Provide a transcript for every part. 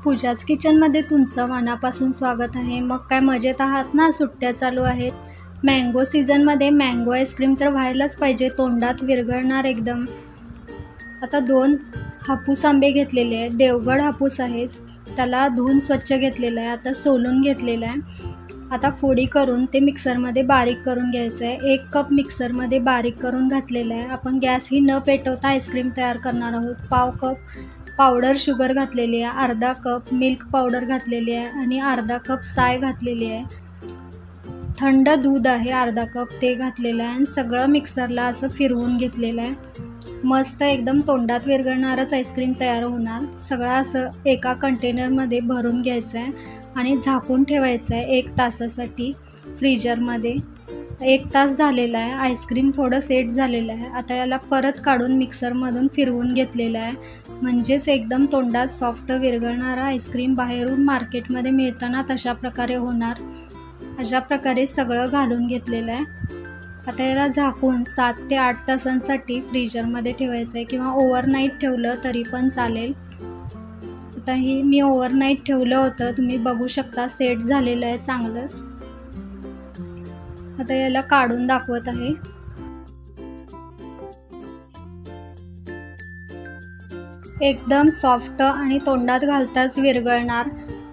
पूजाच किचनमध्ये तुमचं मनापासून स्वागत आहे. मग काय मजेत आहात ना? सुट्ट्या चालू आहेत. मँगो सीझनमध्ये मँगो आईस्क्रीम तर व्हायलाच पाहिजे, तोंडात विरघळणार एकदम. आता 2 हापूस आंबे घेतलेले आहेत. देवगड हापूस आहे, त्याला धुवून स्वच्छ घेतलेलं आहे. आता सोलून घेतलेलं आहे. आता फोडी करून ते मिक्सरमध्ये बारीक करून घ्यायचं आहे. 1 कप मिक्सरमध्ये बारीक करून घातलेलं आहे. आपण गॅसही न पेटवता आईस्क्रीम तयार करणार आहोत. 1/2 कप पावडर शुगर घातलेली आहे, अर्धा कप मिल्क पावडर घातलेली आहे आणि अर्धा कप साय घातलेली आहे. थंड दूध आहे अर्धा कप, ते घातलेलं आहे आणि सगळं मिक्सरला असं फिरवून घेतलेलं आहे. मस्त एकदम तोंडात विरघळणारच आईस्क्रीम तयार होणार. सगळं असं एका कंटेनरमध्ये भरून घ्यायचं आहे आणि झाकून ठेवायचं आहे 1 तासासाठी फ्रीजरमध्ये. 1 तास झालेला आहे. आईस्क्रीम थोडं सेट झालेलं आहे. आता याला परत काढून मिक्सरमधून फिरवून घेतलेलं आहे. म्हणजेच एकदम तोंडात सॉफ्ट विरघळणारा आईस्क्रीम बाहेरून मार्केटमध्ये मिळताना तशा प्रकारे होणार. अशा प्रकारे सगळं घालून घेतलेलं आहे. आता याला झाकून 7 ते 8 तासांसाठी फ्रीजरमध्ये ठेवायचं आहे किंवा ओव्हरनाईट ठेवलं तरी पण चालेल. आता मी ओव्हरनाईट ठेवलं होतं, तुम्ही बघू शकता सेट झालेलं आहे चांगलंच. आता याला काढून दाखवत आहे. एकदम सॉफ्ट आणि तोंडात घालताच विरघळणार.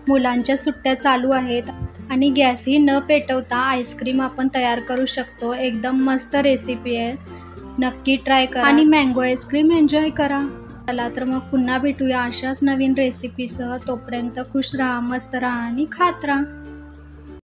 मुलांच्या सुट्ट्या चालू आहेत आणि गॅसही न पेटवता आईस्क्रीम आपण तयार करू शकतो. एकदम मस्त रेसिपी आहे, नक्की ट्राय करा आणि मँगो आईस्क्रीम एन्जॉय करा. चला तर मग पुन्हा भेटूया अशाच नवीन रेसिपीसह. तोपर्यंत खुश राहा, मस्त राहा आणि खात राहा.